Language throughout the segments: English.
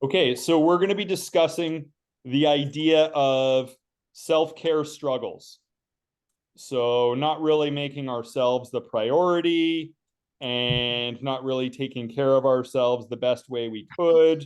Okay, so we're going to be discussing the idea of self-care struggles. So, not really making ourselves the priority and not really taking care of ourselves the best way we could,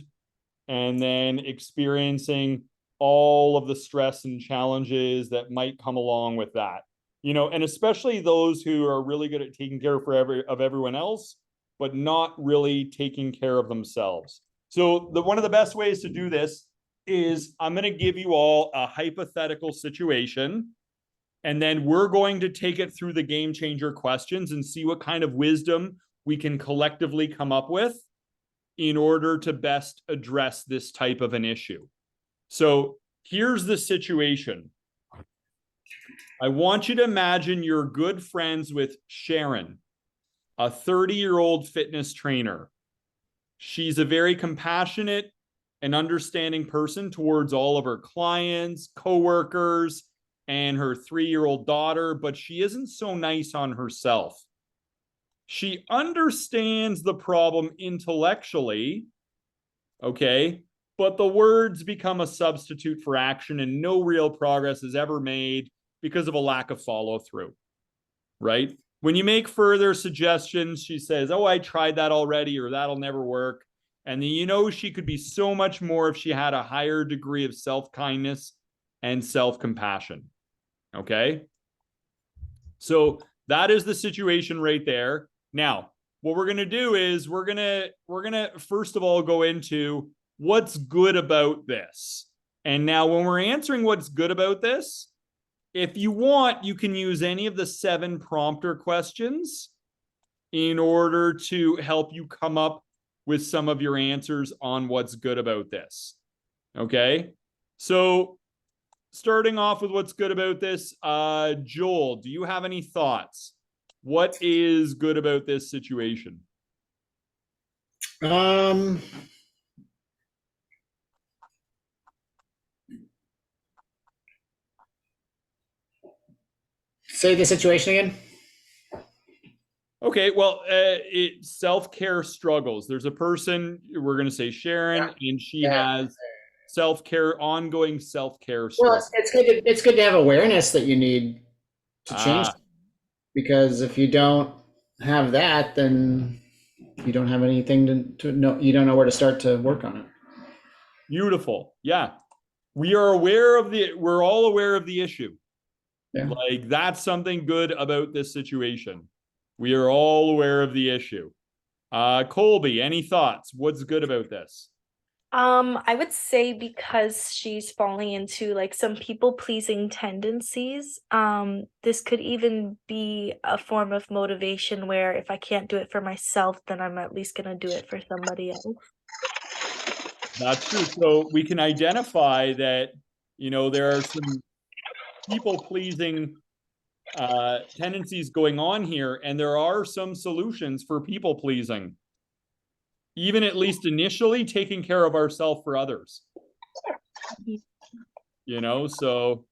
and then experiencing all of the stress and challenges that might come along with that. And especially those who are really good at taking care of everyone else, but not really taking care of themselves. So one of the best ways to do this is I'm going to give you all a hypothetical situation, and then we're going to take it through the game changer questions and see what kind of wisdom we can collectively come up with in order to best address this type of an issue. So here's the situation. I want you to imagine you're good friends with Sharon, a 30-year-old fitness trainer. She's a very compassionate and understanding person towards all of her clients, coworkers, and her 3-year-old daughter, but she isn't so nice on herself. She understands the problem intellectually, okay, but the words become a substitute for action and no real progress is ever made because of a lack of follow through, right? When you make further suggestions, she says, "Oh, I tried that already," or "That'll never work." And then she could be so much more if she had a higher degree of self-kindness and self-compassion. Okay? So that is the situation right there. Now, what we're going to do is we're going to first of all go into what's good about this. And now when we're answering what's good about this, if you want, you can use any of the 7 prompter questions in order to help you come up with some of your answers on what's good about this. Okay? So starting off with what's good about this, Joel, do you have any thoughts? What is good about this situation? Um, Say the situation again. Okay, well, self-care struggles. There's a person, we're going to say Sharon, Yeah. and she Yeah. has ongoing self-care Well, struggles. it's good to have awareness that you need to change, Ah, because if you don't have that, then you don't have anything to know. You don't know where to start to work on it. beautiful. Yeah. We're all aware of the issue. Yeah. Like, that's something good about this situation. We are all aware of the issue. Colby, any thoughts? What's good about this? I would say because she's falling into like some people-pleasing tendencies, this could even be a form of motivation where if I can't do it for myself, then I'm at least gonna do it for somebody else. That's true. So we can identify that, there are some people pleasing tendencies going on here, and there are some solutions for people pleasing, even at least initially taking care of ourselves for others, so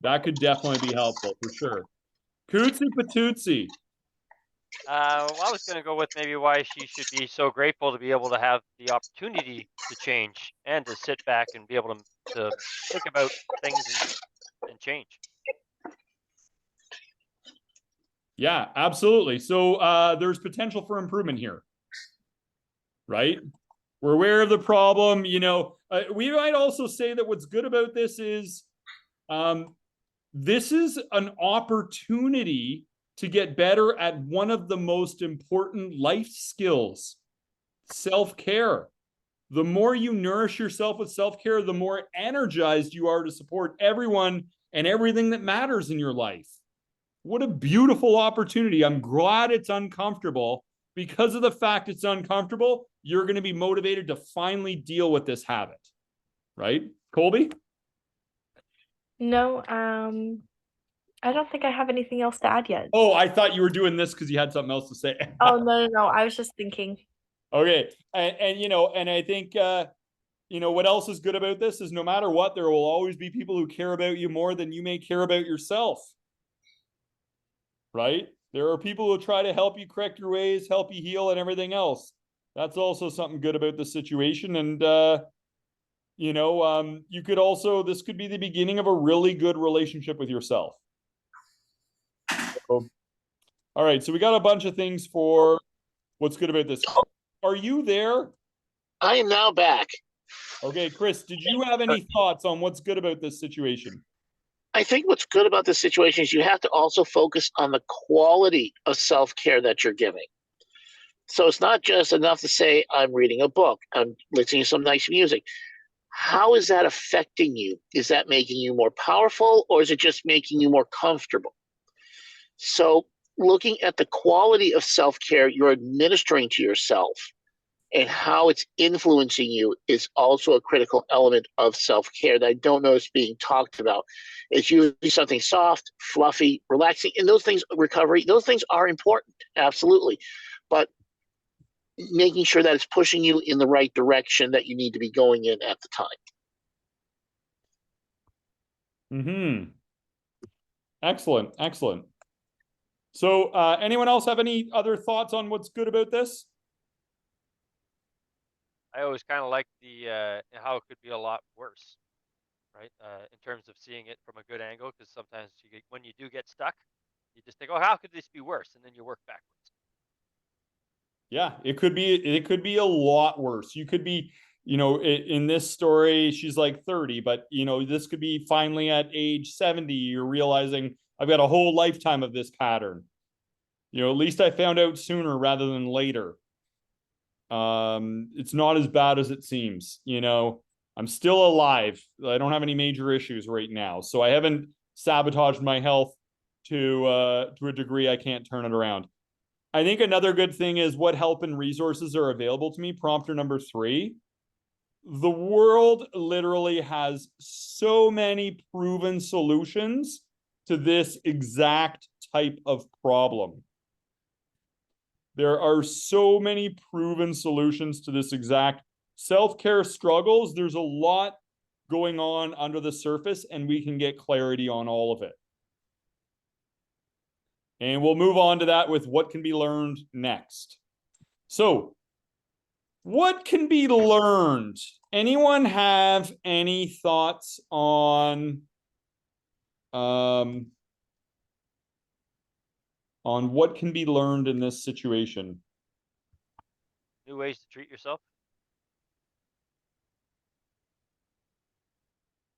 that could definitely be helpful for sure. Cootsie Patootsy. Well, I was going to go with maybe why she should be so grateful to be able to have the opportunity to change and to sit back and be able to think about things and change. Yeah, absolutely. So there's potential for improvement here, right? We're aware of the problem. We might also say that what's good about this is this is an opportunity to get better at one of the most important life skills, self-care. The more you nourish yourself with self-care, the more energized you are to support everyone and everything that matters in your life. What a beautiful opportunity. I'm glad it's uncomfortable. Because of the fact it's uncomfortable, you're going to be motivated to finally deal with this habit, right? Colby? No, I don't think I have anything else to add yet. Oh, I thought you were doing this because you had something else to say. Oh, no, I was just thinking. Okay. And I think, what else is good about this is no matter what, there will always be people who care about you more than you may care about yourself. Right? There are people who try to help you correct your ways, help you heal, and everything else. That's also something good about the situation. And, you could also, this could be the beginning of a really good relationship with yourself. So, all right. So we got a bunch of things for what's good about this. Are you there? I am now back. Okay, Chris, did you have any thoughts on what's good about this situation? I think what's good about this situation is you have to also focus on the quality of self-care that you're giving. So it's not just enough to say, I'm reading a book, I'm listening to some nice music. How is that affecting you? Is that making you more powerful, or is it just making you more comfortable? So looking at the quality of self-care you're administering to yourself and how it's influencing you is also a critical element of self-care that I don't know is being talked about. It's usually something soft, fluffy, relaxing, and those things, recovery, those things are important, absolutely. But making sure that it's pushing you in the right direction that you need to be going in at the time. Mm-hmm. Excellent, excellent. So anyone else have any other thoughts on what's good about this? I always kind of like the how it could be a lot worse, right? In terms of seeing it from a good angle, because sometimes when you do get stuck, you just think, "Oh, how could this be worse?" And then you work backwards. Yeah, it could be a lot worse. You could be, in this story, she's like 30, but this could be finally at age 70, you're realizing I've got a whole lifetime of this pattern. At least I found out sooner rather than later. It's not as bad as it seems. I'm still alive. I don't have any major issues right now. So I haven't sabotaged my health to a degree I can't turn it around. I think another good thing is what help and resources are available to me. Prompter number 3. The world literally has so many proven solutions to this exact type of problem. There are so many proven solutions to this exact self-care struggles. There's a lot going on under the surface, and we can get clarity on all of it. And we'll move on to that with what can be learned next. So, what can be learned? Anyone have any thoughts on what can be learned in this situation? New ways to treat yourself.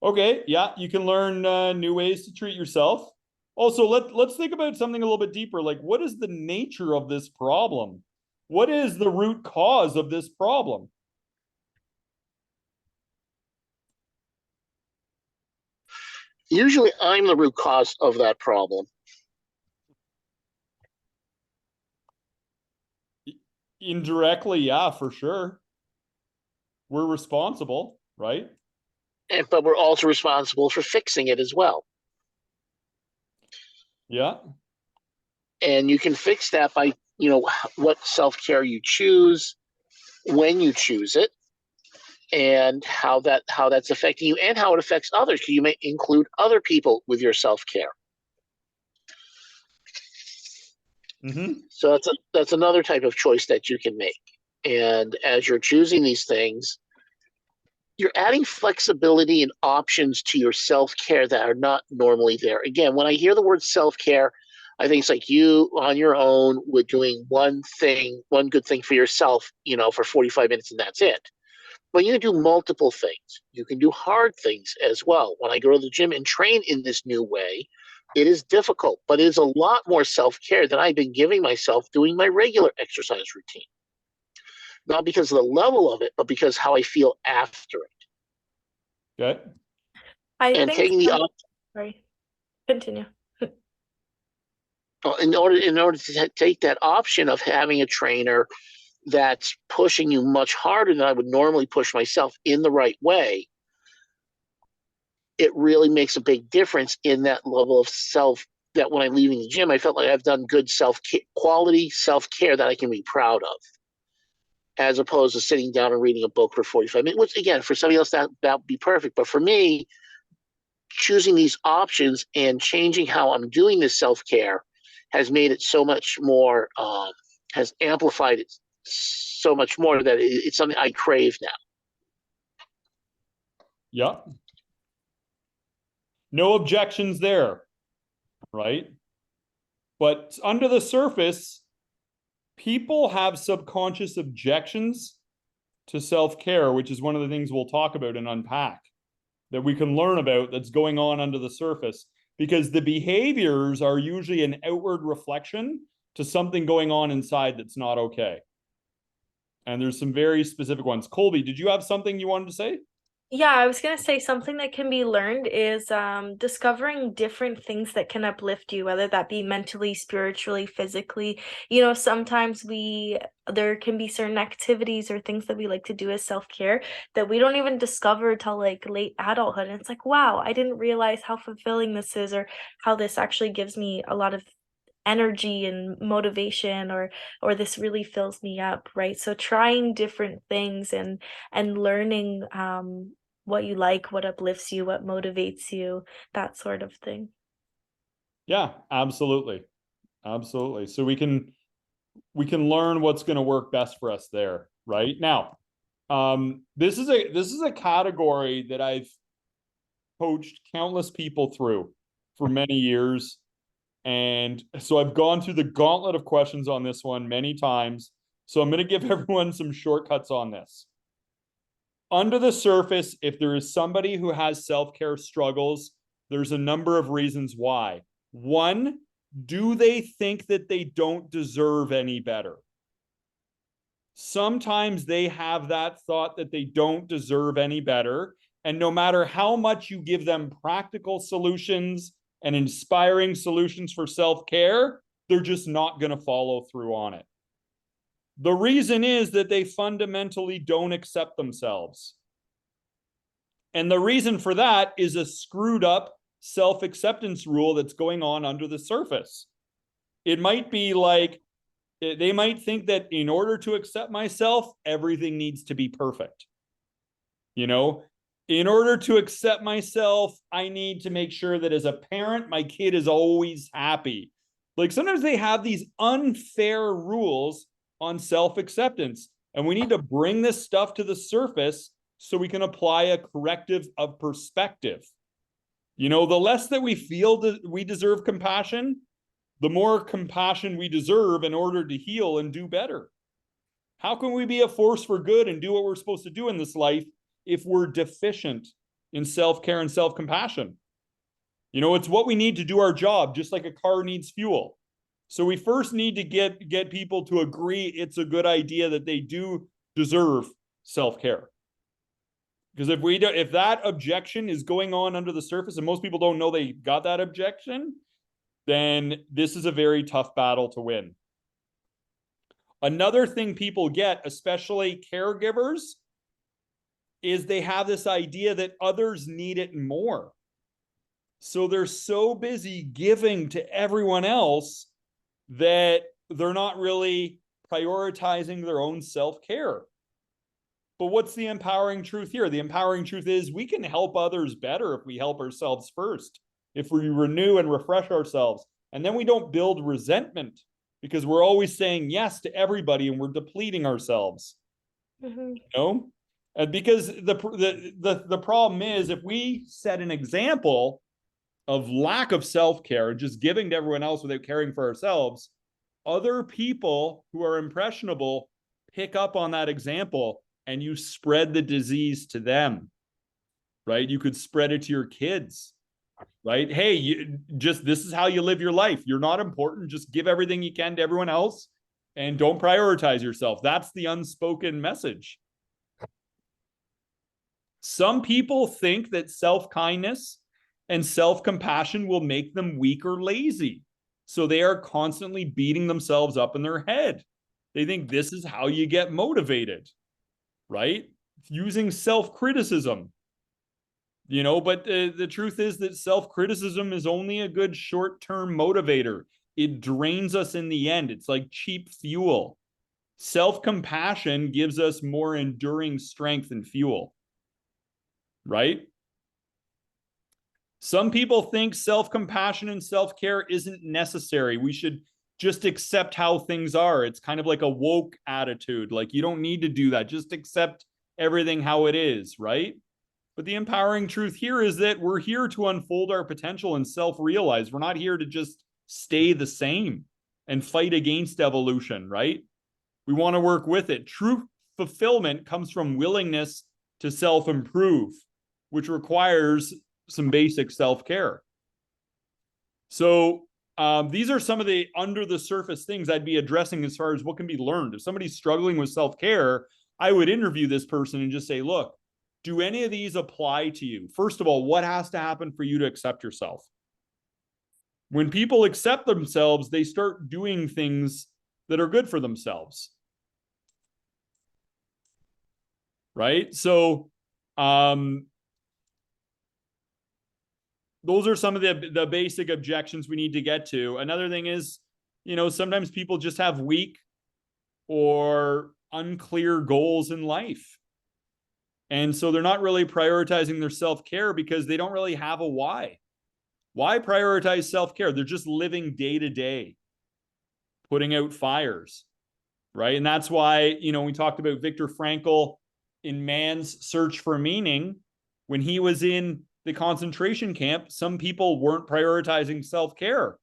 Okay, yeah, you can learn new ways to treat yourself. Also, let's think about something a little bit deeper. Like, what is the nature of this problem? What is the root cause of this problem? Usually I'm the root cause of that problem. Indirectly, yeah, for sure. We're responsible, right? But we're also responsible for fixing it as well. Yeah. And you can fix that by, what self-care you choose, when you choose it, and how that's affecting you and how it affects others. You may include other people with your self-care. Mm-hmm. So that's another type of choice that you can make. And as you're choosing these things, you're adding flexibility and options to your self-care that are not normally there. Again, when I hear the word self-care, I think it's like you on your own with doing one good thing for yourself, for 45 minutes, and that's it. But you can do multiple things. You can do hard things as well. When I go to the gym and train in this new way, it is difficult, but it is a lot more self-care than I've been giving myself doing my regular exercise routine. Not because of the level of it, but because how I feel after it. Okay. And taking the sorry, continue. in order to take that option of having a trainer that's pushing you much harder than I would normally push myself in the right way, it really makes a big difference in that level of self, that when I'm leaving the gym, I felt like I've done good quality self-care that I can be proud of, as opposed to sitting down and reading a book for 45 minutes, which again, for somebody else, that would be perfect. But for me, choosing these options and changing how I'm doing this self-care has made it so much more, has amplified it so much more that it's something I crave now. Yep. No objections there, right? But under the surface, people have subconscious objections to self-care, which is one of the things we'll talk about and unpack, that we can learn about that's going on under the surface, because the behaviors are usually an outward reflection to something going on inside that's not okay. And there's some very specific ones. Colby, did you have something you wanted to say? Yeah, I was gonna say something that can be learned is discovering different things that can uplift you, whether that be mentally, spiritually, physically. You know, sometimes there can be certain activities or things that we like to do as self-care that we don't even discover till like late adulthood. And it's like, wow, I didn't realize how fulfilling this is, or how this actually gives me a lot of energy and motivation, or this really fills me up, right? So trying different things and learning what you like, what uplifts you, what motivates you, that sort of thing. Yeah, absolutely. Absolutely. So we can learn what's going to work best for us there, right? Now, this is a category that I've coached countless people through for many years. And so I've gone through the gauntlet of questions on this one many times. So I'm going to give everyone some shortcuts on this. Under the surface, if there is somebody who has self-care struggles, there's a number of reasons why. One, do they think that they don't deserve any better? Sometimes they have that thought that they don't deserve any better. And no matter how much you give them practical solutions and inspiring solutions for self-care, they're just not going to follow through on it. The reason is that they fundamentally don't accept themselves. And the reason for that is a screwed up self-acceptance rule that's going on under the surface. It might be like, they might think that in order to accept myself, everything needs to be perfect. You know, in order to accept myself, I need to make sure that as a parent, my kid is always happy. Like sometimes they have these unfair rules on self-acceptance, and we need to bring this stuff to the surface so we can apply a corrective of perspective. You know, the less that we feel that we deserve compassion, the more compassion we deserve in order to heal and do better. How can we be a force for good and do what we're supposed to do in this life if we're deficient in self-care and self-compassion? You know, it's what we need to do our job, just like a car needs fuel. So we first need to get people to agree it's a good idea that they do deserve self-care. Because if that objection is going on under the surface and most people don't know they got that objection, then this is a very tough battle to win. Another thing people get, especially caregivers, is they have this idea that others need it more. So they're so busy giving to everyone else that they're not really prioritizing their own self-care. But what's the empowering truth here? The empowering truth is we can help others better if we help ourselves first, if we renew and refresh ourselves. And then we don't build resentment because we're always saying yes to everybody and we're depleting ourselves. Mm-hmm. You know? And because the problem is if we set an example of lack of self-care, just giving to everyone else without caring for ourselves, other people who are impressionable pick up on that example and you spread the disease to them, right? You could spread it to your kids, right? Hey, this is how you live your life. You're not important. Just give everything you can to everyone else and don't prioritize yourself. That's the unspoken message. Some people think that self-kindness and self-compassion will make them weak or lazy. So they are constantly beating themselves up in their head. They think this is how you get motivated, right? Using self-criticism. You know, but the truth is that self-criticism is only a good short-term motivator. It drains us in the end. It's like cheap fuel. Self-compassion gives us more enduring strength and fuel, right? Some people think self-compassion and self-care isn't necessary. We should just accept how things are. It's kind of like a woke attitude. Like, you don't need to do that. Just accept everything how it is, right? But the empowering truth here is that we're here to unfold our potential and self-realize. We're not here to just stay the same and fight against evolution, right? We want to work with it. True fulfillment comes from willingness to self-improve, which requires some basic self-care. So these are some of the under the surface things I'd be addressing as far as what can be learned. If somebody's struggling with self-care, I would interview this person and just say, look, do any of these apply to you? First of all, what has to happen for you to accept yourself? When people accept themselves, they start doing things that are good for themselves. Right? So those are some of the basic objections we need to get to. Another thing is, sometimes people just have weak or unclear goals in life. And so they're not really prioritizing their self-care because they don't really have a why. Why prioritize self-care? They're just living day to day, putting out fires, right? And that's why, we talked about Viktor Frankl in Man's Search for Meaning. When he was in the concentration camp, some people weren't prioritizing self-care.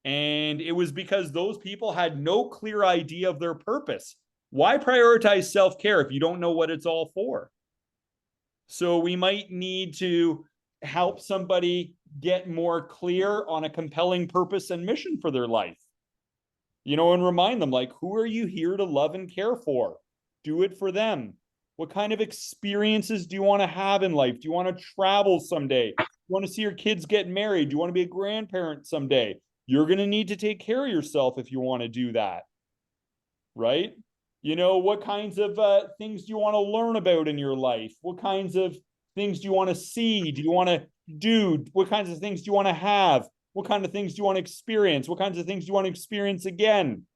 And it was because those people had no clear idea of their purpose. Why prioritize self-care if you don't know what it's all for? So we might need to help somebody get more clear on a compelling purpose and mission for their life. And remind them, like, who are you here to love and care for? Do it for them. What kind of experiences do you want to have in life? Do you want to travel someday? Do you want to see your kids get married? Do you want to be a grandparent someday? You're going to need to take care of yourself if you want to do that, right? What kinds of things do you want to learn about in your life? What kinds of things do you want to see? Do you want to do? What kinds of things do you want to have? What kind of things do you want to experience? What kinds of things do you want to experience again?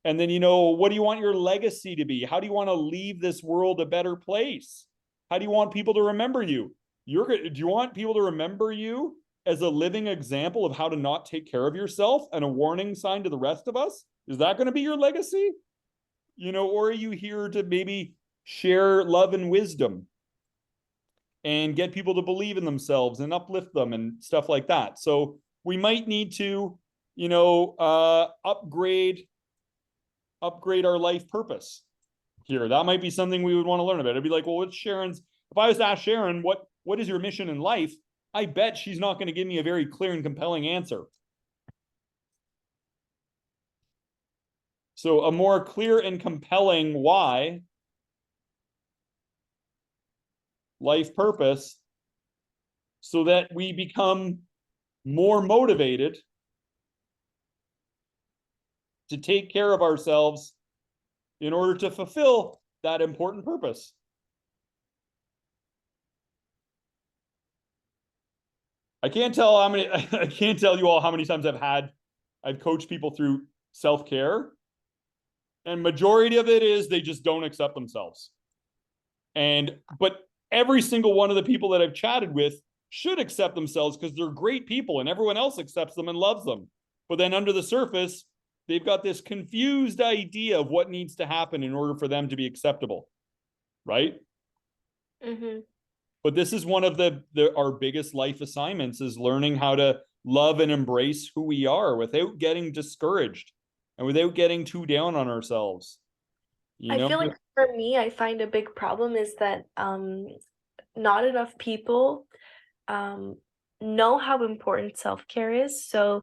And then, what do you want your legacy to be? How do you want to leave this world a better place? How do you want people to remember you? Do you want people to remember you as a living example of how to not take care of yourself and a warning sign to the rest of us? Is that going to be your legacy? Or are you here to maybe share love and wisdom and get people to believe in themselves and uplift them and stuff like that? So we might need to, upgrade our life purpose here. That might be something we would want to learn about. It'd be like, well, what's Sharon's? If I was to ask Sharon, what is your mission in life? I bet she's not going to give me a very clear and compelling answer. So a more clear and compelling why, life purpose, so that we become more motivated to take care of ourselves in order to fulfill that important purpose. I can't tell you all how many times I've coached people through self-care. And majority of it is they just don't accept themselves. But every single one of the people that I've chatted with should accept themselves because they're great people and everyone else accepts them and loves them. But then under the surface, they've got this confused idea of what needs to happen in order for them to be acceptable. Right? Mm-hmm. But this is one of our biggest life assignments, is learning how to love and embrace who we are without getting discouraged and without getting too down on ourselves. I feel like for me, I find a big problem is that not enough people know how important self-care is. So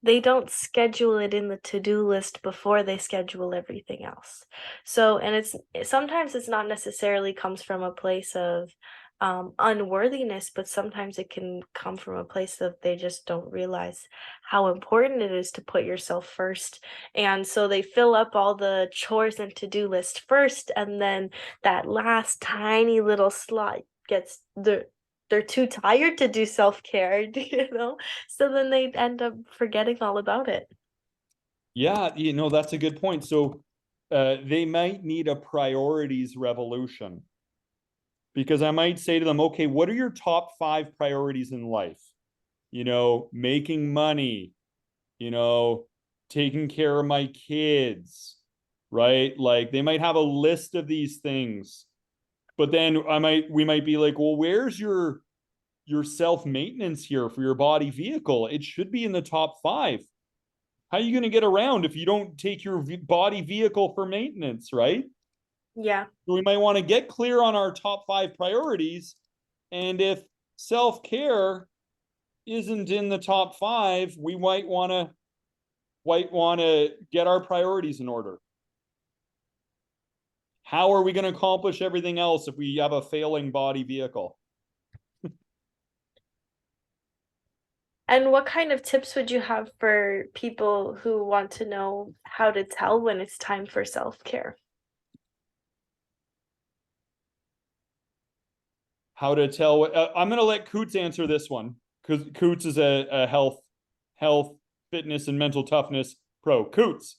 they don't schedule it in the to-do list before they schedule everything else. So, and sometimes it's not necessarily comes from a place of unworthiness, but sometimes it can come from a place of they just don't realize how important it is to put yourself first. And so they fill up all the chores and to-do list first, and then that last tiny little slot gets they're too tired to do self-care, so then they end up forgetting all about it. Yeah, that's a good point. So they might need a priorities revolution. Because I might say to them, okay, what are your top 5 priorities in life? Making money, taking care of my kids, right? Like they might have a list of these things, but then we might be like, well, where's your self-maintenance here for your body vehicle? It should be in the top 5. How are you going to get around if you don't take your body vehicle for maintenance, right? Yeah. So we might want to get clear on our top 5 priorities. And if self-care isn't in the top 5, we might want to get our priorities in order. How are we going to accomplish everything else if we have a failing body vehicle? And what kind of tips would you have for people who want to know how to tell when it's time for self-care? How to tell? I'm going to let Coots answer this one because Coots is a health, fitness, and mental toughness pro. Coots.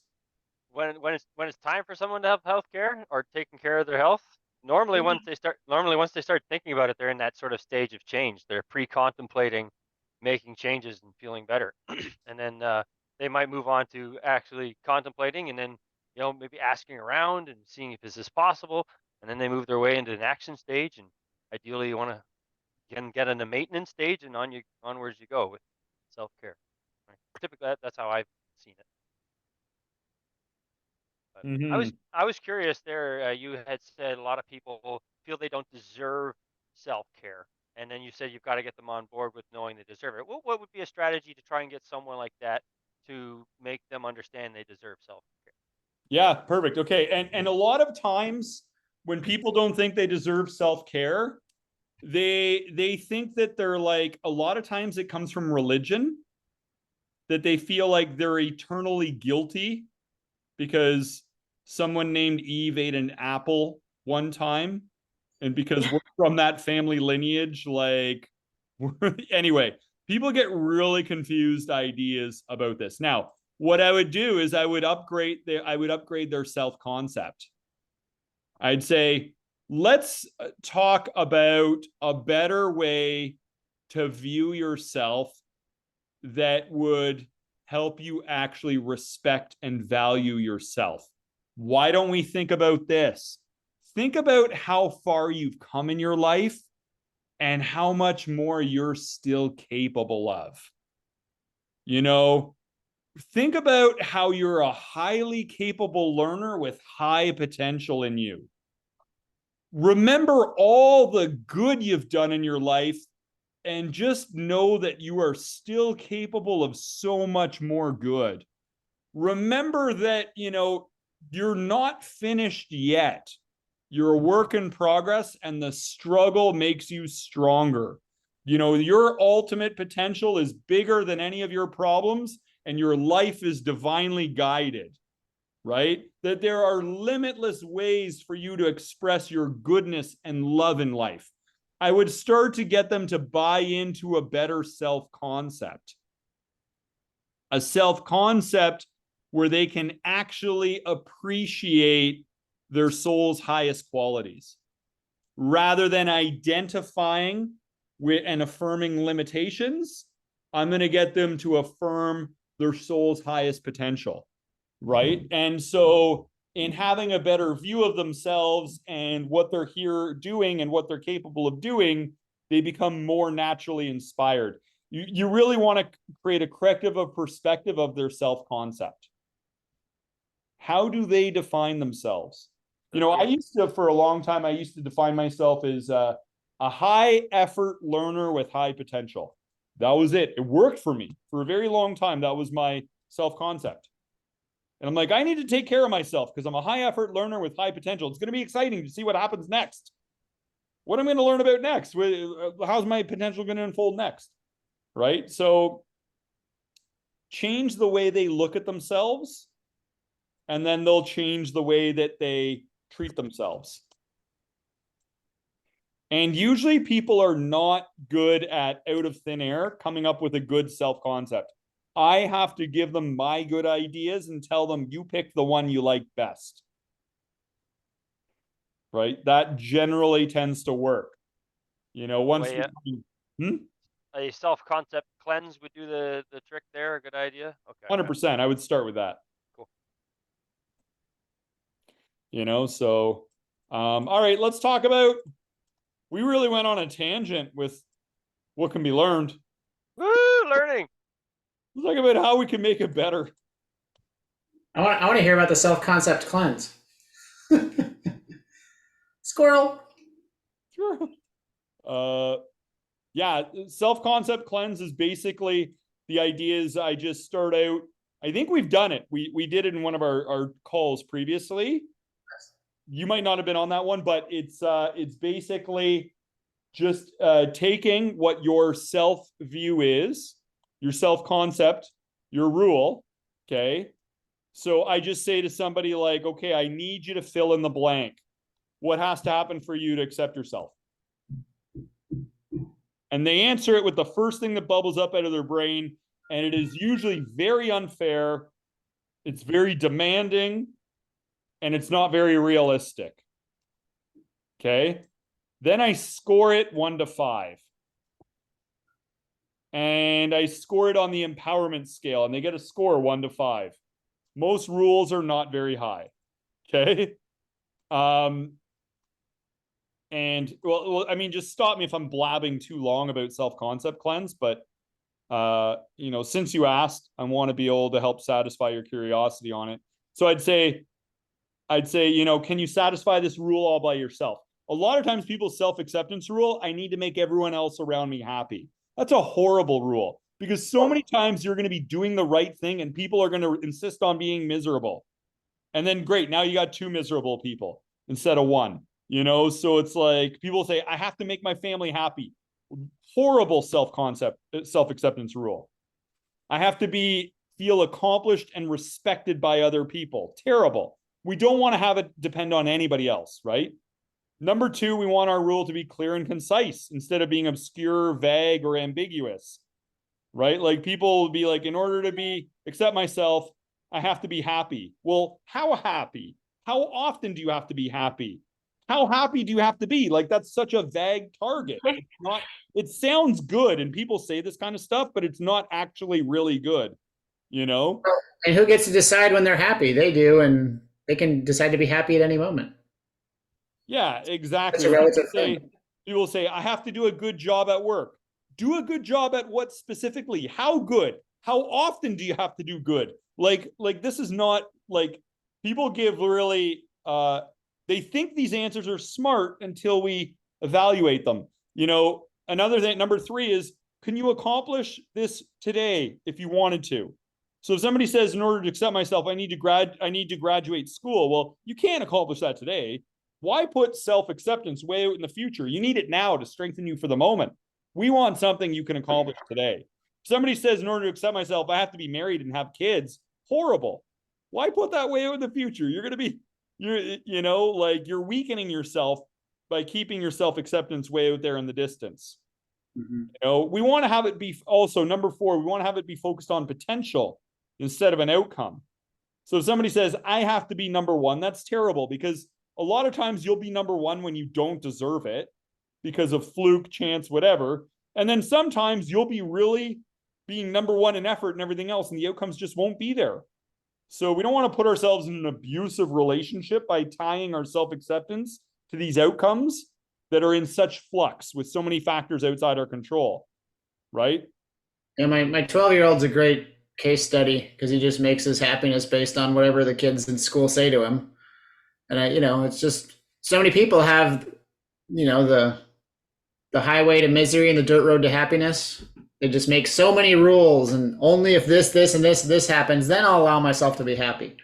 When it's time for someone to have health care or taking care of their health, normally once they start thinking about it, they're in that sort of stage of change. They're pre-contemplating making changes and feeling better. And then they might move on to actually contemplating and then, maybe asking around and seeing if this is possible. And then they move their way into an action stage. And ideally you want to get in the maintenance stage and onwards you go with self-care. Right? Typically that's how I've seen it. Mm-hmm. I was curious there. You had said a lot of people feel they don't deserve self-care, and then you said you've got to get them on board with knowing they deserve it. What would be a strategy to try and get someone like that to make them understand they deserve self-care? Yeah, perfect. Okay, and a lot of times when people don't think they deserve self-care, they think that they're like, a lot of times it comes from religion, that they feel like they're eternally guilty because someone named Eve ate an apple one time. And because we're from that family lineage, like, anyway, people get really confused ideas about this. Now, what I would do is I would upgrade their self-concept. I'd say, let's talk about a better way to view yourself that would help you actually respect and value yourself. Why don't we think about this? Think about how far you've come in your life and how much more you're still capable of. Think about how you're a highly capable learner with high potential in you. Remember all the good you've done in your life and just know that you are still capable of so much more good. Remember that, you're not finished yet. You're a work in progress, and the struggle makes you stronger. Your ultimate potential is bigger than any of your problems, and your life is divinely guided, right? That there are limitless ways for you to express your goodness and love in life. I would start to get them to buy into a better self-concept. A self-concept where they can actually appreciate their soul's highest qualities, rather than identifying with and affirming limitations. I'm going to get them to affirm their soul's highest potential, right? And so in having a better view of themselves and what they're here doing and what they're capable of doing, they become more naturally inspired. You really want to create a corrective of perspective of their self-concept. How do they define themselves? For a long time, I used to define myself as a high effort learner with high potential. That was it. It worked for me for a very long time. That was my self-concept. And I'm like, I need to take care of myself because I'm a high effort learner with high potential. It's going to be exciting to see what happens next. What am I going to learn about next? How's my potential going to unfold next? Right? So change the way they look at themselves, and then they'll change the way that they treat themselves. And usually people are not good at, out of thin air, coming up with a good self-concept. I have to give them my good ideas and tell them, you pick the one you like best. Right? That generally tends to work. a self-concept cleanse would do the trick there. A good idea. Okay. 100%. I would start with that. Cool. You know, so all right, let's talk about, we really went on a tangent with what can be learned. Woo, learning. Let's talk about how we can make it better. I want to hear about the self-concept cleanse. Squirrel. Sure. Yeah, self-concept cleanse is basically the idea is I just start out. I think we've done it. We did it in one of our calls previously. You might not have been on that one, but it's basically just taking what your self view is, your self concept, your rule. Okay. So I just say to somebody like, okay, I need you to fill in the blank. What has to happen for you to accept yourself? And they answer it with the first thing that bubbles up out of their brain. And it is usually very unfair. It's very demanding. And it's not very realistic. Okay. Then I score it 1 to 5. And I score it on the empowerment scale, and they get a score 1 to 5. Most rules are not very high. Okay. And well, I mean, just stop me if I'm blabbing too long about self-concept cleanse, but you know, since you asked, I want to be able to help satisfy your curiosity on it. So I'd say, you know, can you satisfy this rule all by yourself? A lot of times people's self-acceptance rule, I need to make everyone else around me happy. That's a horrible rule, because so many times you're going to be doing the right thing and people are going to insist on being miserable. And then great, now you got 2 miserable people instead of 1, you know? So it's like people say, I have to make my family happy. Horrible self-acceptance rule. I have to feel accomplished and respected by other people. Terrible. We don't want to have it depend on anybody else, right? Number 2, we want our rule to be clear and concise instead of being obscure, vague, or ambiguous, right? Like people will be like, in order to accept myself, I have to be happy. Well, how happy? How often do you have to be happy? How happy do you have to be? Like, that's such a vague target. It's not, it sounds good and people say this kind of stuff, but it's not actually really good, you know? And who gets to decide when they're happy? They do, and they can decide to be happy at any moment. Yeah, exactly. That's a relative thing. People say, I have to do a good job at work. Do a good job at what specifically? How good? How often do you have to do good? Like this is not like people give really, they think these answers are smart until we evaluate them. You know, another thing, number 3 is, can you accomplish this today if you wanted to? So if somebody says, in order to accept myself, I need to graduate school. Well, you can't accomplish that today. Why put self-acceptance way out in the future? You need it now to strengthen you for the moment. We want something you can accomplish today. If somebody says, in order to accept myself, I have to be married and have kids. Horrible. Why put that way out in the future? You're weakening yourself by keeping your self-acceptance way out there in the distance. Mm-hmm. You know, we want to have it be also number 4, we want to have it be focused on potential instead of an outcome. So if somebody says, I have to be number 1, that's terrible, because a lot of times you'll be number 1 when you don't deserve it because of fluke, chance, whatever. And then sometimes you'll be really being number 1 in effort and everything else, and the outcomes just won't be there. So we don't want to put ourselves in an abusive relationship by tying our self-acceptance to these outcomes that are in such flux with so many factors outside our control, right? Yeah, my 12-year-old's a great case study because he just makes his happiness based on whatever the kids in school say to him. And it's just so many people have, the highway to misery and the dirt road to happiness. They just make so many rules, and only if this, and this happens, then I'll allow myself to be happy.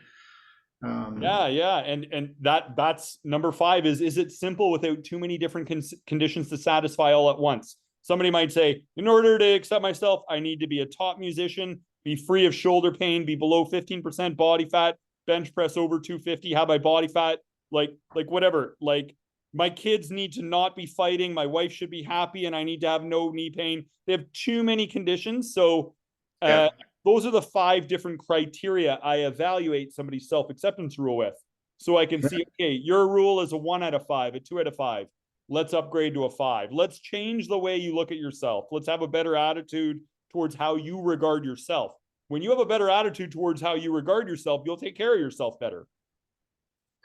Yeah. And that's number 5 is it simple without too many different conditions to satisfy all at once? Somebody might say, in order to accept myself, I need to be a top musician, be free of shoulder pain, be below 15% body fat, bench press over 250, have my body fat, like whatever. Like, my kids need to not be fighting. My wife should be happy, and I need to have no knee pain. They have too many conditions. So those are the 5 different criteria I evaluate somebody's self-acceptance rule with. So I can see, okay, your rule is a 1 out of 5, a 2 out of 5. let's upgrade to a 5. Let's change the way you look at yourself. Let's have a better attitude towards how you regard yourself. When you have a better attitude towards how you regard yourself, you'll take care of yourself better.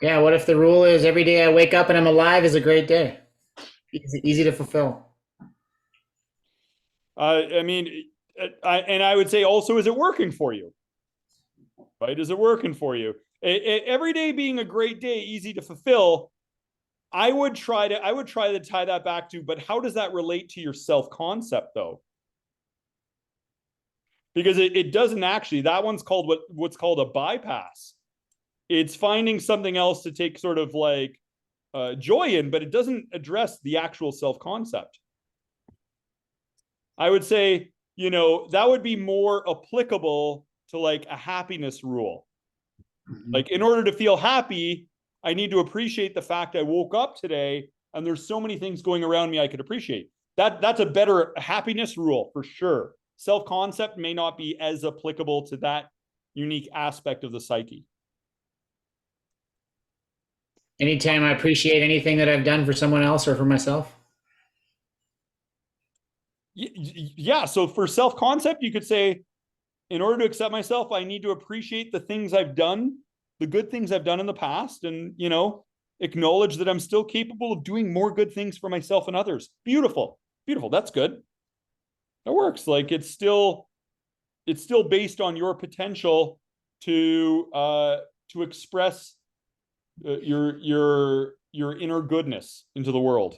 Yeah, what if the rule is every day I wake up and I'm alive is a great day? Easy to fulfill. I mean, I would say also, is it working for you? Right? Is it working for you? Every day being a great day, easy to fulfill. I would try to tie that back to, but how does that relate to your self-concept though? Because it doesn't actually, that one's called what's called a bypass. It's finding something else to take sort of like joy in, but it doesn't address the actual self-concept. I would say, you know, that would be more applicable to like a happiness rule. Like, in order to feel happy, I need to appreciate the fact I woke up today and there's so many things going around me I could appreciate. That's a better happiness rule for sure. Self-concept may not be as applicable to that unique aspect of the psyche. Anytime I appreciate anything that I've done for someone else or for myself. Yeah, so for self-concept, you could say, in order to accept myself, I need to appreciate the things I've done, the good things I've done in the past, and, you know, acknowledge that I'm still capable of doing more good things for myself and others. Beautiful. Beautiful. That's good. That works. Like, it's still based on your potential to express your inner goodness into the world.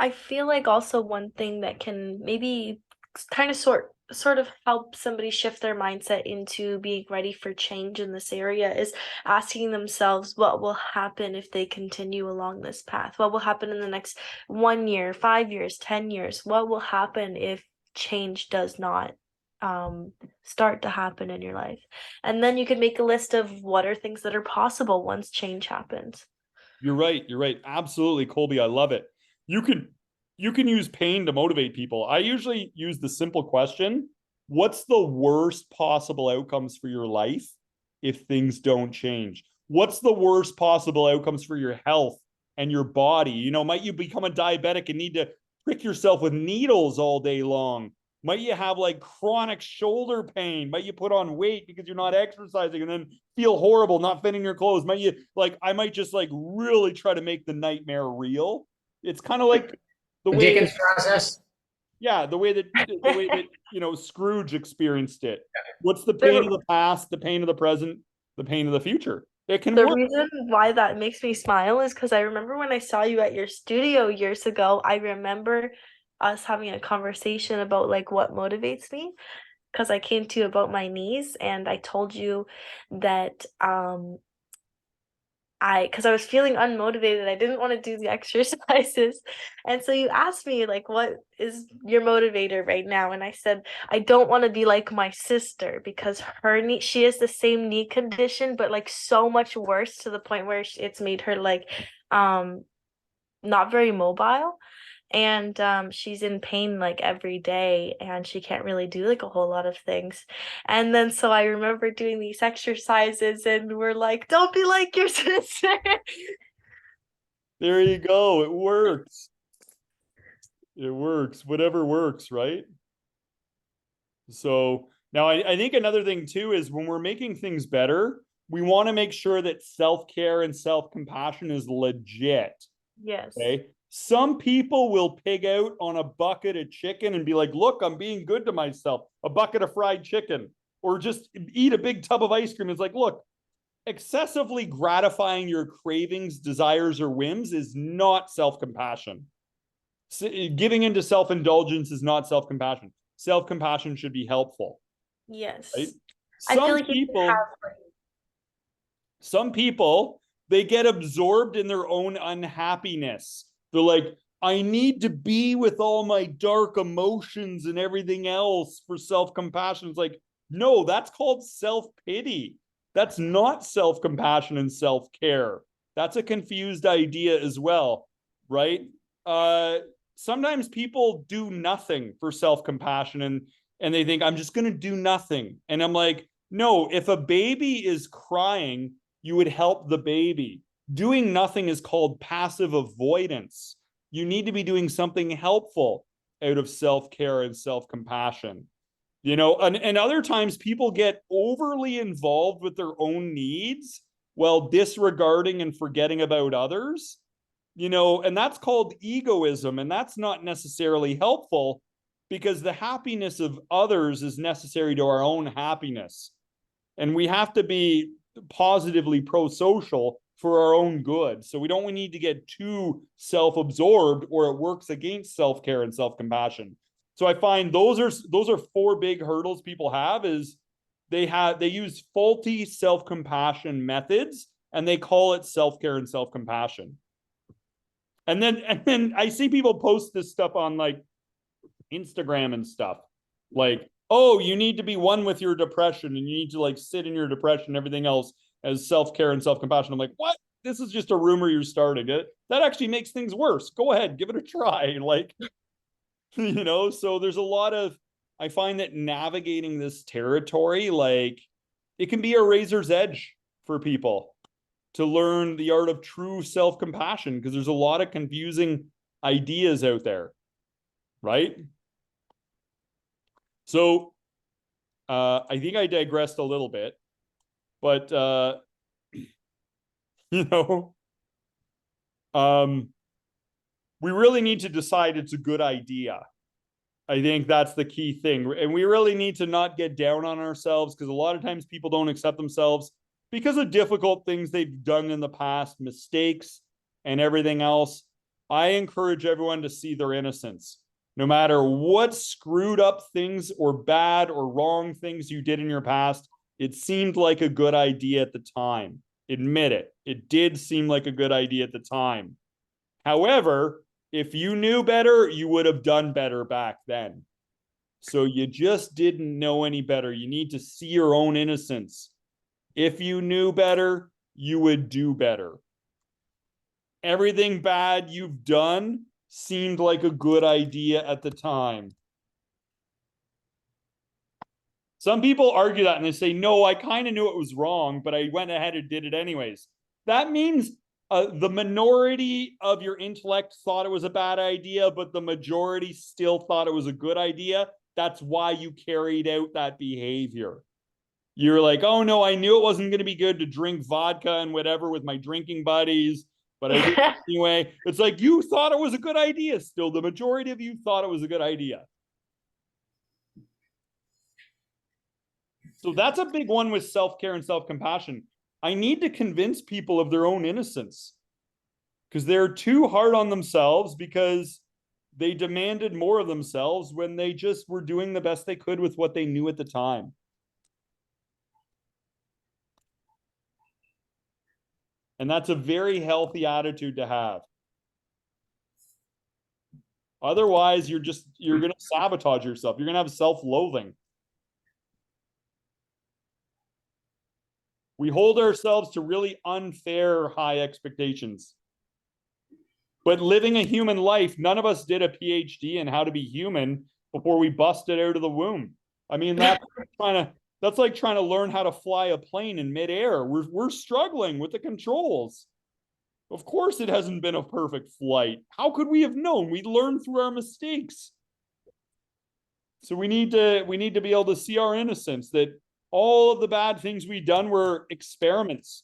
I feel like also one thing that can maybe kind of sort of help somebody shift their mindset into being ready for change in this area is asking themselves what will happen if they continue along this path. What will happen in the next 1 year, 5 years, 10 years? What will happen if change does not start to happen in your life? And then you can make a list of what are things that are possible once change happens. You're right. Absolutely, Colby. I love it. You can use pain to motivate people. I usually use the simple question: what's the worst possible outcomes for your life if things don't change? What's the worst possible outcomes for your health and your body? You know, might you become a diabetic and need to prick yourself with needles all day long? Might you have like chronic shoulder pain? Might you put on weight because you're not exercising and then feel horrible not fitting your clothes? Might you, like, I might just like really try to make the nightmare real. It's kind of like the way Dickens process. Yeah, the way that you know, Scrooge experienced it. What's the pain of the past, the pain of the present, the pain of the future? It can The work. reason why that makes me smile is because I remember when I saw you at your studio years ago, I remember us having a conversation about like what motivates me, because I came to you about my knees and I told you that because I was feeling unmotivated, I didn't want to do the exercises. And so you asked me, like, what is your motivator right now? And I said, I don't want to be like my sister because her knee, she has the same knee condition, but like so much worse to the point where it's made her like not very mobile. And she's in pain like every day and she can't really do like a whole lot of things. And then so I remember doing these exercises and we're like, don't be like your sister. There you go. It works. It works. Whatever works, right? So now I think another thing too is when we're making things better, we want to make sure that self-care and self-compassion is legit. Yes. Okay. Some people will pig out on a bucket of chicken and be like, look, I'm being good to myself. A bucket of fried chicken, or just eat a big tub of ice cream. It's like, look, excessively gratifying your cravings, desires, or whims is not self-compassion. Giving into self-indulgence is not self-compassion. Self-compassion should be helpful. Yes. Right? I feel like some people, they get absorbed in their own unhappiness. They're like, I need to be with all my dark emotions and everything else for self-compassion. It's like, no, that's called self-pity. That's not self-compassion and self-care. That's a confused idea as well, right? Sometimes people do nothing for self-compassion and they think, I'm just going to do nothing. And I'm like, no, if a baby is crying, you would help the baby. Doing nothing is called passive avoidance. you need to be doing something helpful out of self-care and self-compassion. You know, and other times people get overly involved with their own needs while disregarding and forgetting about others, you know, and that's called egoism. And that's not necessarily helpful, because the happiness of others is necessary to our own happiness. And we have to be positively pro-social for our own good. So we don't need to get too self-absorbed, or it works against self-care and self-compassion. So I find those are four big hurdles people have. Is they use faulty self-compassion methods, and they call it self-care and self-compassion. And then I see people post this stuff on like Instagram and stuff, like, oh, you need to be one with your depression, and you need to like sit in your depression and everything else as self-care and self-compassion. I'm like, what? This is just a rumor you're starting. It that actually makes things worse. Go ahead, give it a try. Like, you know, so there's a lot of, I find that navigating this territory, like, it can be a razor's edge for people to learn the art of true self-compassion, because there's a lot of confusing ideas out there, right? So I think I digressed a little bit, but you know, we really need to decide it's a good idea. I think that's the key thing. And we really need to not get down on ourselves, because a lot of times people don't accept themselves because of difficult things they've done in the past, mistakes and everything else. I encourage everyone to see their innocence. No matter what screwed up things or bad or wrong things you did in your past, it seemed like a good idea at the time. Admit it. It did seem like a good idea at the time. However, if you knew better, you would have done better back then. So you just didn't know any better. You need to see your own innocence. If you knew better, you would do better. Everything bad you've done seemed like a good idea at the time. Some people argue that and they say, no, I kind of knew it was wrong, but I went ahead and did it anyways. That means the minority of your intellect thought it was a bad idea, but the majority still thought it was a good idea. That's why you carried out that behavior. You're like, oh no, I knew it wasn't going to be good to drink vodka and whatever with my drinking buddies, but I did it anyway. It's like, you thought it was a good idea. Still, the majority of you thought it was a good idea. So that's a big one with self-care and self-compassion. I need to convince people of their own innocence, because they're too hard on themselves because they demanded more of themselves when they just were doing the best they could with what they knew at the time. And that's a very healthy attitude to have. Otherwise, you're going to sabotage yourself. You're going to have self-loathing. We hold ourselves to really unfair high expectations. But living a human life, none of us did a PhD in how to be human before we busted out of the womb. I mean, that's like trying to learn how to fly a plane in midair. We're struggling with the controls. Of course, it hasn't been a perfect flight. How could we have known? We learned through our mistakes. So we need to be able to see our innocence, that all of the bad things we've done were experiments.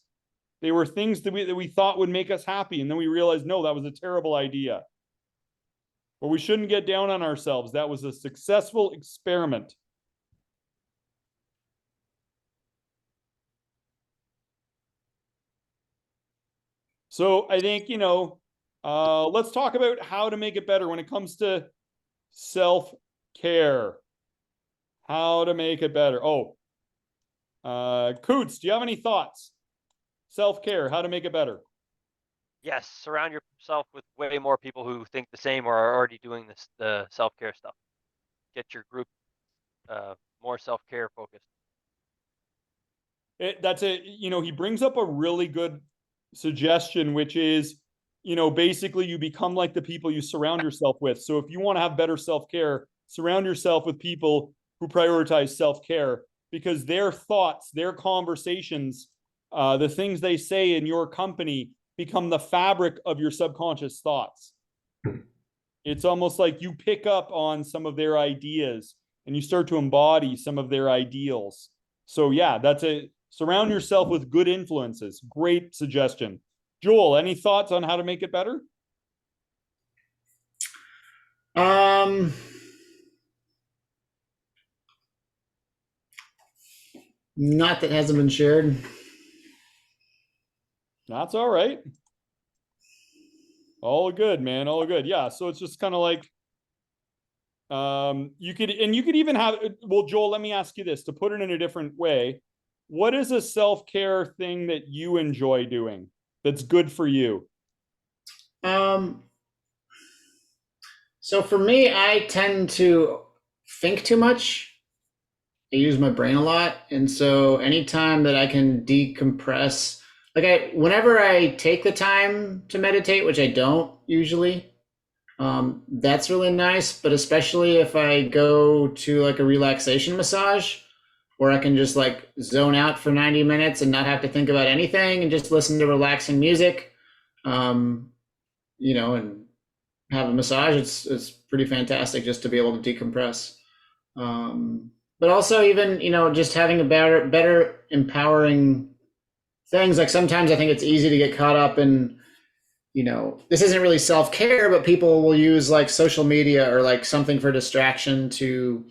They were things that we thought would make us happy. And then we realized, no, that was a terrible idea. But we shouldn't get down on ourselves. That was a successful experiment. So I think, let's talk about how to make it better when it comes to self-care. How to make it better. Oh, Coots, do you have any thoughts? Self-care, how to make it better? Yes, surround yourself with way more people who think the same or are already doing the self-care stuff. Get your group more self-care focused. He brings up a really good suggestion, which is, basically you become like the people you surround yourself with. So if you want to have better self-care, surround yourself with people who prioritize self-care, because their thoughts, their conversations, the things they say in your company become the fabric of your subconscious thoughts. It's almost like you pick up on some of their ideas and you start to embody some of their ideals. So yeah, surround yourself with good influences. Great suggestion. Joel, any thoughts on how to make it better? Not that hasn't been shared. That's all right. All good, man. All good. Yeah. So it's just kind of like, you could even have, well, Joel, let me ask you this to put it in a different way. What is a self-care thing that you enjoy doing that's good for you? So for me, I tend to think too much. I use my brain a lot, and so anytime that I can decompress, whenever I take the time to meditate, which I don't usually, that's really nice. But especially if I go to like a relaxation massage, where I can just like zone out for 90 minutes and not have to think about anything and just listen to relaxing music, and have a massage. It's pretty fantastic just to be able to decompress. But also even, just having a better empowering things. Like sometimes I think it's easy to get caught up in, this isn't really self-care, but people will use like social media or like something for distraction to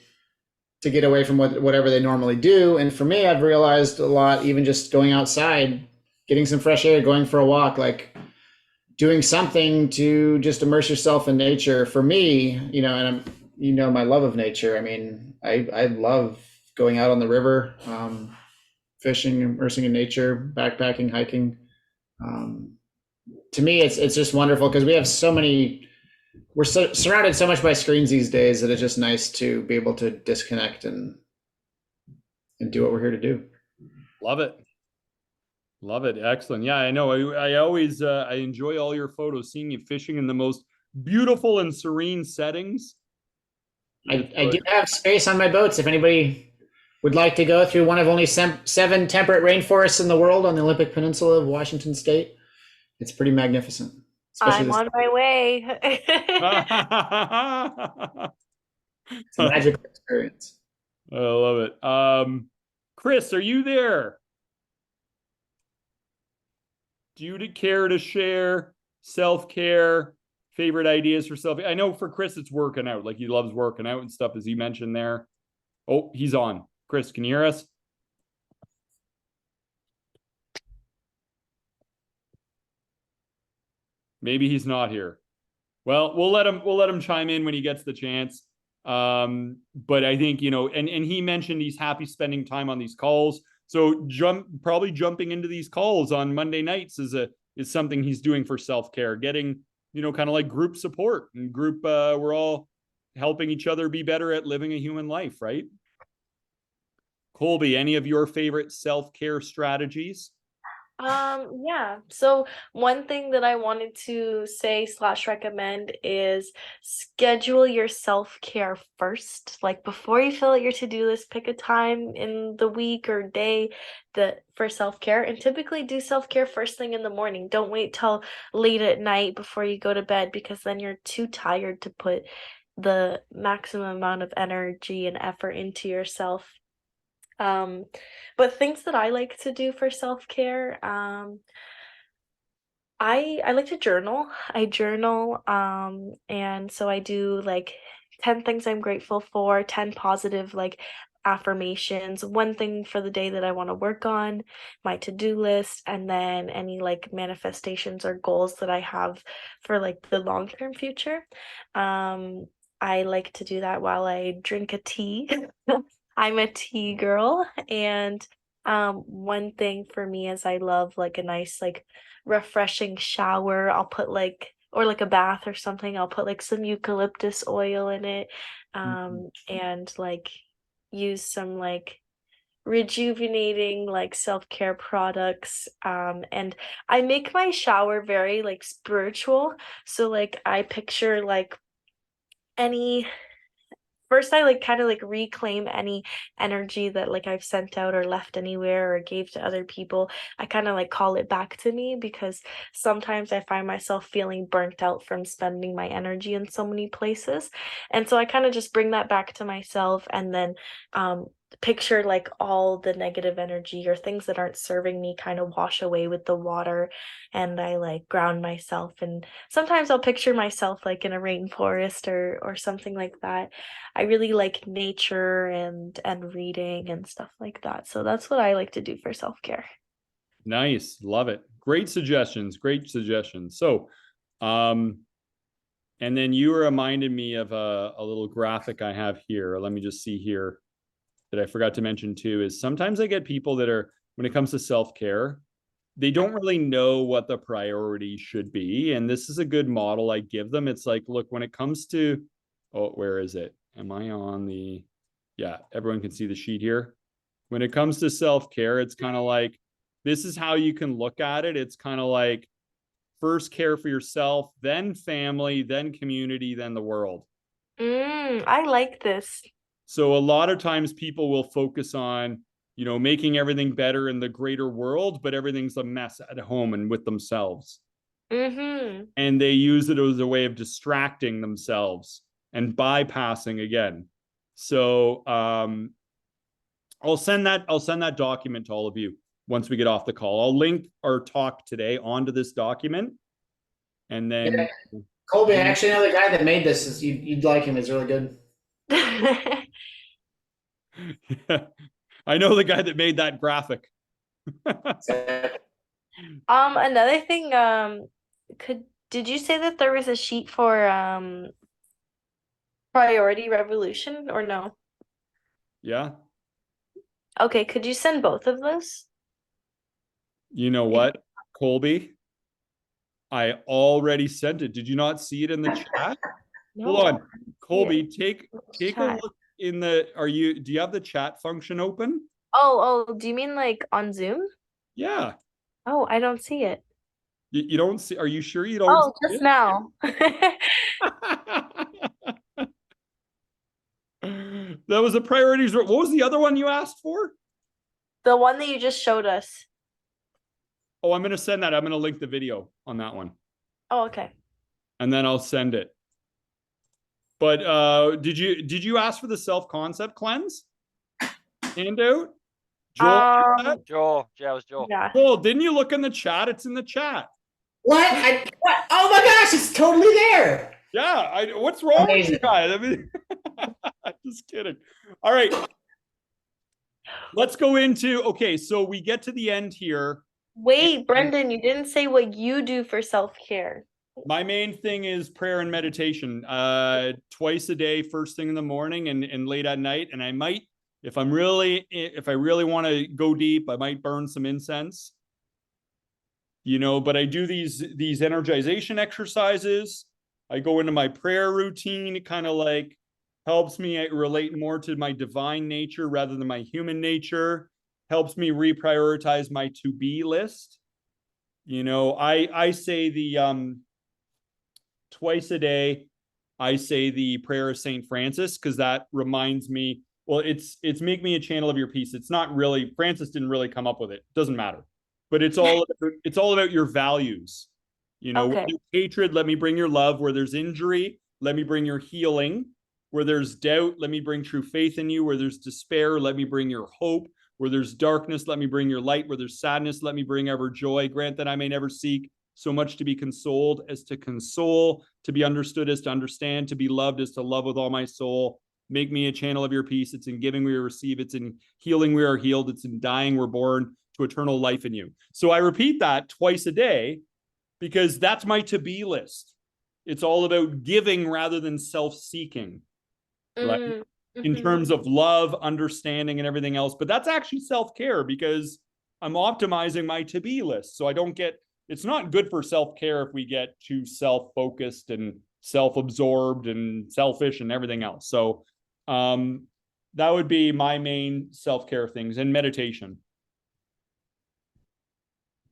get away from whatever they normally do. And for me, I've realized a lot, even just going outside, getting some fresh air, going for a walk, like doing something to just immerse yourself in nature. For me, and my love of nature. I mean, I love going out on the river, fishing, immersing in nature, backpacking, hiking. To me, it's just wonderful because we're surrounded so much by screens these days that it's just nice to be able to disconnect and do what we're here to do. Love it. Love it. Excellent. Yeah, I know. I always I enjoy all your photos, seeing you fishing in the most beautiful and serene settings. I do have space on my boats. If anybody would like to go through one of only 7 temperate rainforests in the world on the Olympic Peninsula of Washington State, it's pretty magnificent. I'm on my way. It's a magical experience. I love it. Chris, are you there? Do you care to share self-care, favorite ideas for self? I know for Chris, it's working out. Like he loves working out and stuff, as he mentioned there. Oh, he's on. Chris, can you hear us? Maybe he's not here. Well, we'll let him chime in when he gets the chance. But I think, and he mentioned he's happy spending time on these calls. So probably jumping into these calls on Monday nights is something he's doing for self-care, getting, kind of like group support and group, we're all helping each other be better at living a human life, right? Colby, any of your favorite self-care strategies? Yeah. So one thing that I wanted to say / recommend is schedule your self-care first. Like before you fill out your to-do list, pick a time in the week or day for self-care, and typically do self-care first thing in the morning. Don't wait till late at night before you go to bed, because then you're too tired to put the maximum amount of energy and effort into yourself. But things that I like to do for self-care, I like to journal. I journal, and so I do like 10 things I'm grateful for, 10 positive like affirmations, one thing for the day that I want to work on, my to-do list, and then any like manifestations or goals that I have for like the long-term future. I like to do that while I drink a tea. I'm a tea girl, and one thing for me is I love like a nice like refreshing shower. I'll put like, or like a bath or something, I'll put like some eucalyptus oil in it, and like use some like rejuvenating like self-care products, and I make my shower very like spiritual. So like I picture like any first I like kind of like reclaim any energy that like I've sent out or left anywhere or gave to other people. I kind of like call it back to me because sometimes I find myself feeling burnt out from spending my energy in so many places. And so I kind of just bring that back to myself and then picture like all the negative energy or things that aren't serving me kind of wash away with the water, and I like ground myself. And sometimes I'll picture myself like in a rainforest or something like that. I really like nature and reading and stuff like that, so that's what I like to do for self-care. Nice. Love it. Great suggestions. Great suggestions. So, and then you reminded me of a little graphic I have here. Let me just see here that I forgot to mention too, is sometimes I get people that are, when it comes to self-care, they don't really know what the priority should be. And this is a good model I give them. It's like, look, when it comes to, oh, where is it? Am I on the, yeah, everyone can see the sheet here. When it comes to self-care, it's kind of like, this is how you can look at it. It's kind of like first care for yourself, then family, then community, then the world. I like this. So a lot of times people will focus on, you know, making everything better in the greater world, but everything's a mess at home and with themselves. Mm-hmm. And they use it as a way of distracting themselves and bypassing again. So I'll send that document to all of you once we get off the call. I'll link our talk today onto this document. And then Yeah. Colby, I actually know the guy that made this. You'd like him. He's really good. I know the guy that made that graphic. Another thing, did you say that there was a sheet for priority revolution or no? Yeah. Okay, could you send both of those? You know what, Colby? I already sent it. Did you not see it in the chat? Hold on. Colby, take a Chat. look in the, do you have the chat function open? Oh, do you mean like on Zoom? Yeah. Oh, I don't see it. You don't see, are you sure you don't Oh, see just it? now. That was a priorities. What was the other one you asked for? The one that you just showed us. Oh, I'm going to send that. I'm going to link the video on that one. Oh, okay. And then I'll send it. But did you ask for the self-concept cleanse handout? Joel, Joel, yeah, it was Joel. Yeah. Joel, didn't you look in the chat? It's in the chat. What? What? Oh my gosh, it's totally there. Yeah, what's wrong with you guys? I mean, just kidding. All right. Let's go into, okay, so we get to the end here. Wait, Brendan, you didn't say what you do for self-care. My main thing is prayer and meditation, twice a day, first thing in the morning and late at night. And I might, if I really want to go deep, I might burn some incense, you know, but I do these energization exercises. I go into my prayer routine. It kind of like helps me relate more to my divine nature rather than my human nature, helps me reprioritize my to-be list. You know, I say the, twice a day, I say the prayer of St. Francis, because that reminds me, well, it's make me a channel of your peace. It's not really, Francis didn't really come up with it. Doesn't matter. But it's all about your values. You know, Okay. where there's hatred, let me bring your love. Where there's injury, let me bring your healing. Where there's doubt, let me bring true faith in you. Where there's despair, let me bring your hope. Where there's darkness, let me bring your light. Where there's sadness, let me bring ever joy. Grant that I may never seek so much to be consoled as to console, to be understood as to understand, to be loved as to love with all my soul. Make me a channel of your peace. It's in giving we receive. It's in healing we are healed. It's in dying we're born to eternal life in you. So I repeat that twice a day because that's my to-be list. It's all about giving rather than self-seeking, right? Mm-hmm. In terms of love, understanding, and everything else. But that's actually self-care because I'm optimizing my to-be list. So I don't get, it's not good for self-care if we get too self-focused and self-absorbed and selfish and everything else. So that would be my main self-care things, and meditation.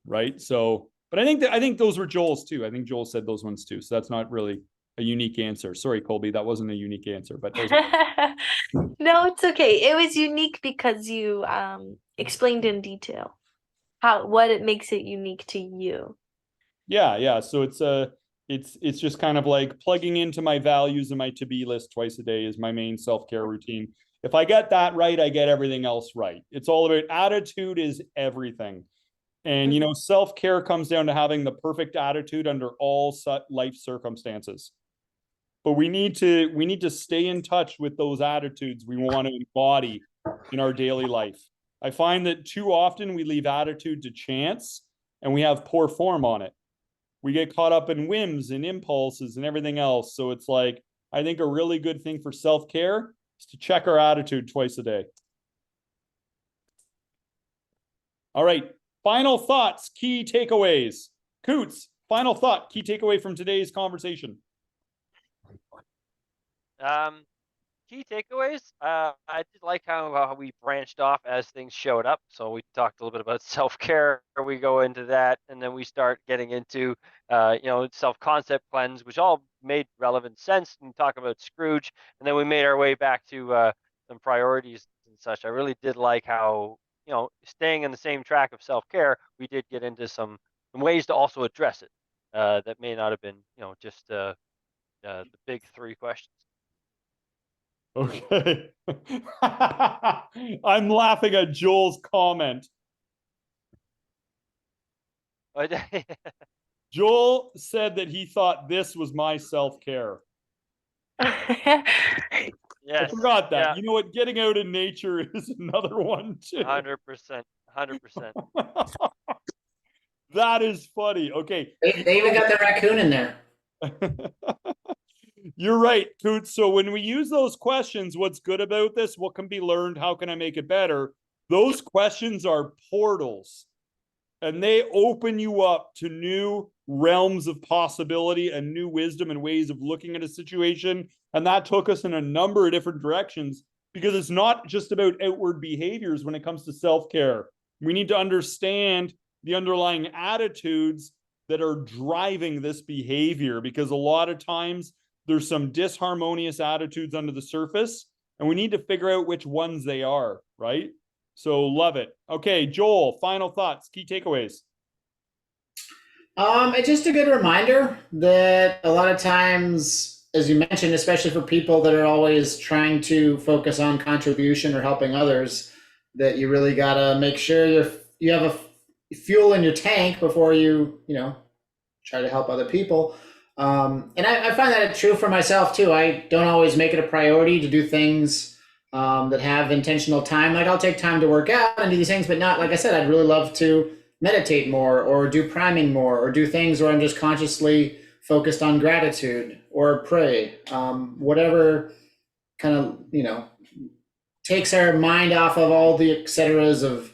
Right. So, but I think those were Joel's too. I think Joel said those ones too. So that's not really, a unique answer. Sorry, Colby, that wasn't a unique answer, but those No, it's okay. It was unique because you explained in detail what it makes it unique to you. yeah. So it's just kind of like plugging into my values and my to-be list twice a day is my main self-care routine. If I get that right, I get everything else right. It's all about attitude is everything. And self-care comes down to having the perfect attitude under all life circumstances. But we need to stay in touch with those attitudes we want to embody in our daily life. I find that too often we leave attitude to chance and we have poor form on it. We get caught up in whims and impulses and everything else. So it's like, I think a really good thing for self-care is to check our attitude twice a day. All right. Final thoughts, key takeaways. Coots, final thought, key takeaway from today's conversation. Key takeaways. I did like how we branched off as things showed up. So we talked a little bit about self-care. We go into that, and then we start getting into, self-concept cleanse, which all made relevant sense. And talk about Scrooge, and then we made our way back to some priorities and such. I really did like how, staying in the same track of self-care, we did get into some ways to also address it that may not have been, just the big three questions. Okay. I'm laughing at Joel's comment. Joel said that he thought this was my self-care. Yes. I forgot that. Yeah. You know what? Getting out in nature is another one too. 100%. 100%. That is funny. Okay. They even got the raccoon in there. You're right, Coots. So when we use those questions, what's good about this? What can be learned? How can I make it better? Those questions are portals, and they open you up to new realms of possibility and new wisdom and ways of looking at a situation. And that took us in a number of different directions, because it's not just about outward behaviors when it comes to self-care. We need to understand the underlying attitudes that are driving this behavior, because a lot of times there's some disharmonious attitudes under the surface, and we need to figure out which ones they are, right? So love it. Okay, Joel, final thoughts, key takeaways. It's just a good reminder that a lot of times, as you mentioned, especially for people that are always trying to focus on contribution or helping others, that you really gotta make sure you have a fuel in your tank before you try to help other people. And I find that true for myself too. I don't always make it a priority to do things that have intentional time. Like I'll take time to work out and do these things, but not, like I said, I'd really love to meditate more or do priming more or do things where I'm just consciously focused on gratitude or pray. Whatever kind of, takes our mind off of all the et ceteras of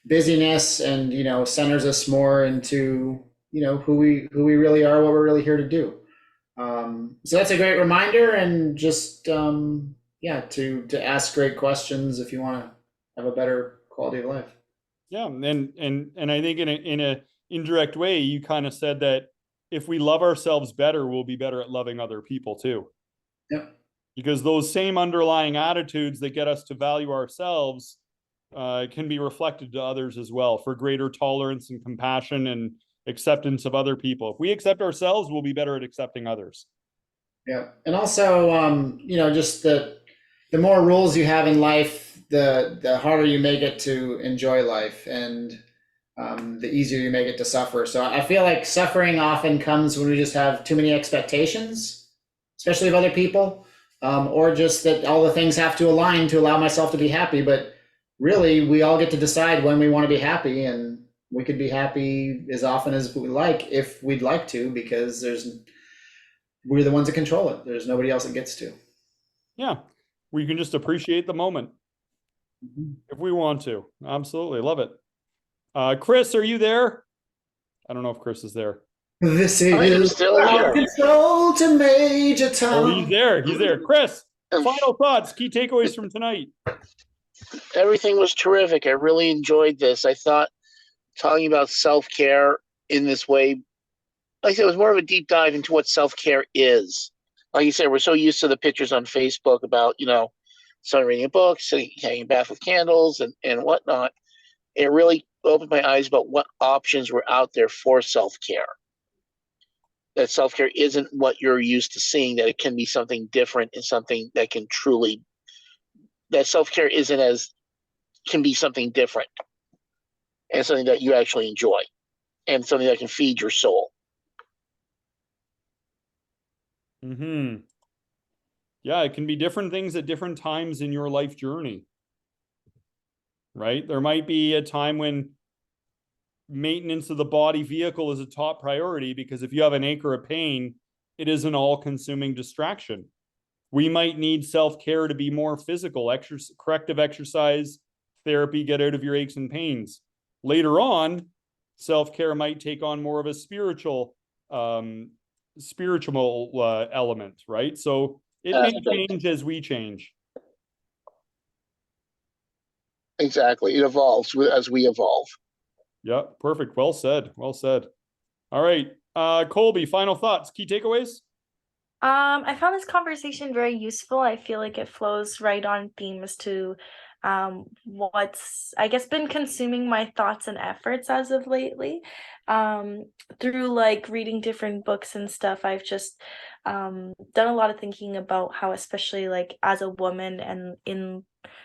busyness and, centers us more into who we really are, what we're really here to do. So that's a great reminder, and just to ask great questions if you want to have a better quality of life. Yeah, and I think in a indirect way, you kind of said that if we love ourselves better, we'll be better at loving other people too. Yeah. Because those same underlying attitudes that get us to value ourselves can be reflected to others as well, for greater tolerance and compassion and acceptance of other people. If we accept ourselves, we'll be better at accepting others. Yeah. And also, just the more rules you have in life, the harder you make it to enjoy life, and the easier you make it to suffer. So I feel like suffering often comes when we just have too many expectations, especially of other people, or just that all the things have to align to allow myself to be happy. But really, we all get to decide when we want to be happy, and we could be happy as often as we like if we'd like to, because we're the ones that control it. There's nobody else that gets to. Yeah, we can just appreciate the moment if we want to. Absolutely, love it. Chris, are you there? I don't know if Chris is there. This I'm is still here. control to Major Tom. Oh, he's there. He's there. Chris, final thoughts, key takeaways from tonight. Everything was terrific. I really enjoyed this. I thought talking about self-care in this way, like I said, it was more of a deep dive into what self-care is. like you said, we're so used to the pictures on Facebook about, someone reading a book, sitting, hanging bath with candles and whatnot. It really opened my eyes about what options were out there for self-care. That self-care isn't what you're used to seeing, that it can be something different and something that can truly, that self-care can be something different and something that you actually enjoy and something that can feed your soul. Yeah, it can be different things at different times in your life journey, right? There might be a time when maintenance of the body vehicle is a top priority, because if you have an ache or a pain, it is an all-consuming distraction. We might need self-care to be more physical, corrective exercise, therapy, get out of your aches and pains. Later on, self-care might take on more of a spiritual element, right? So it may change as we change. Exactly. It evolves as we evolve. Yeah, perfect. Well said. Well said. All right. Colby, final thoughts, key takeaways? I found this conversation very useful. I feel like it flows right on theme as to what's, I guess, been consuming my thoughts and efforts as of lately. Through like reading different books and stuff, I've just done a lot of thinking about how, especially like as a woman and in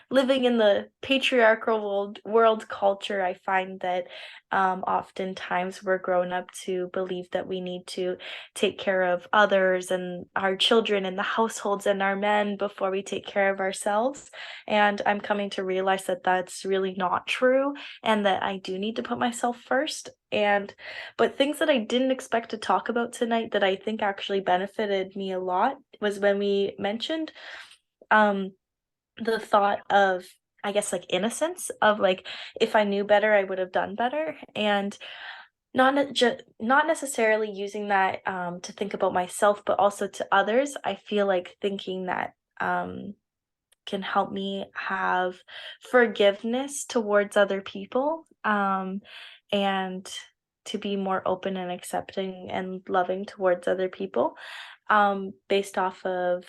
living in the patriarchal world culture, I find that oftentimes we're grown up to believe that we need to take care of others and our children and the households and our men before we take care of ourselves. And I'm coming to realize that that's really not true, and that I do need to put myself first. But things that I didn't expect to talk about tonight that I think actually benefited me a lot was when we mentioned the thought of, I guess, like innocence of like, if I knew better, I would have done better. And not necessarily using that to think about myself, but also to others. I feel like thinking that can help me have forgiveness towards other people, and to be more open and accepting and loving towards other people, based off of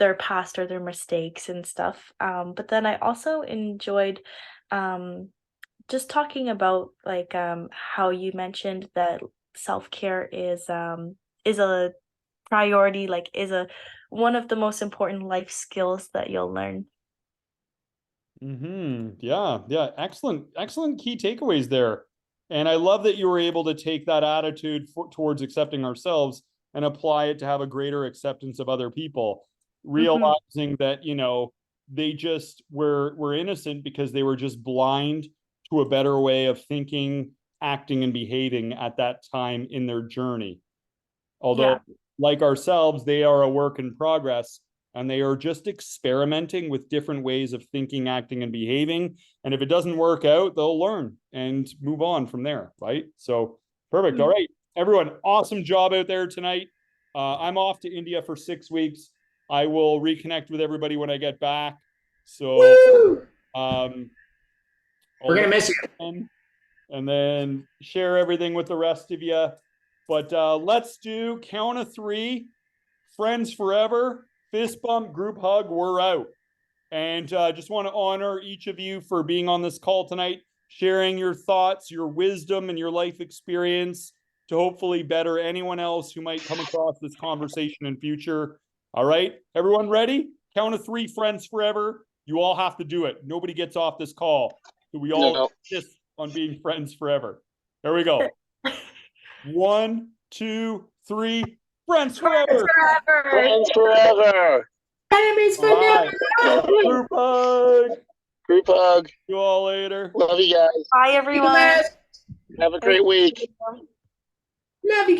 their past or their mistakes and stuff. But then I also enjoyed just talking about like how you mentioned that self-care is a priority, like is a one of the most important life skills that you'll learn. Yeah. Excellent key takeaways there. And I love that you were able to take that attitude towards accepting ourselves and apply it to have a greater acceptance of other people, realizing that, they just were innocent because they were just blind to a better way of thinking, acting, and behaving at that time in their journey. Although, like ourselves, they are a work in progress, and they are just experimenting with different ways of thinking, acting, and behaving. And if it doesn't work out, they'll learn and move on from there, right? So perfect. All right, everyone, awesome job out there tonight. I'm off to India for 6 weeks. I will reconnect with everybody when I get back. So we're gonna miss you. And then share everything with the rest of you. But let's do count of 3, friends forever, fist bump, group hug, we're out. And just want to honor each of you for being on this call tonight, sharing your thoughts, your wisdom, and your life experience to hopefully better anyone else who might come across this conversation in future. All right, everyone ready? Count of 3, friends forever. You all have to do it. Nobody gets off this call. So we all insist on being friends forever. There we go. 1, 2, 3. Friends forever. Friends forever. Enemies for never. Group hug. Group hug. See you all later. Love you guys. Bye, everyone. Have a great week. Love you.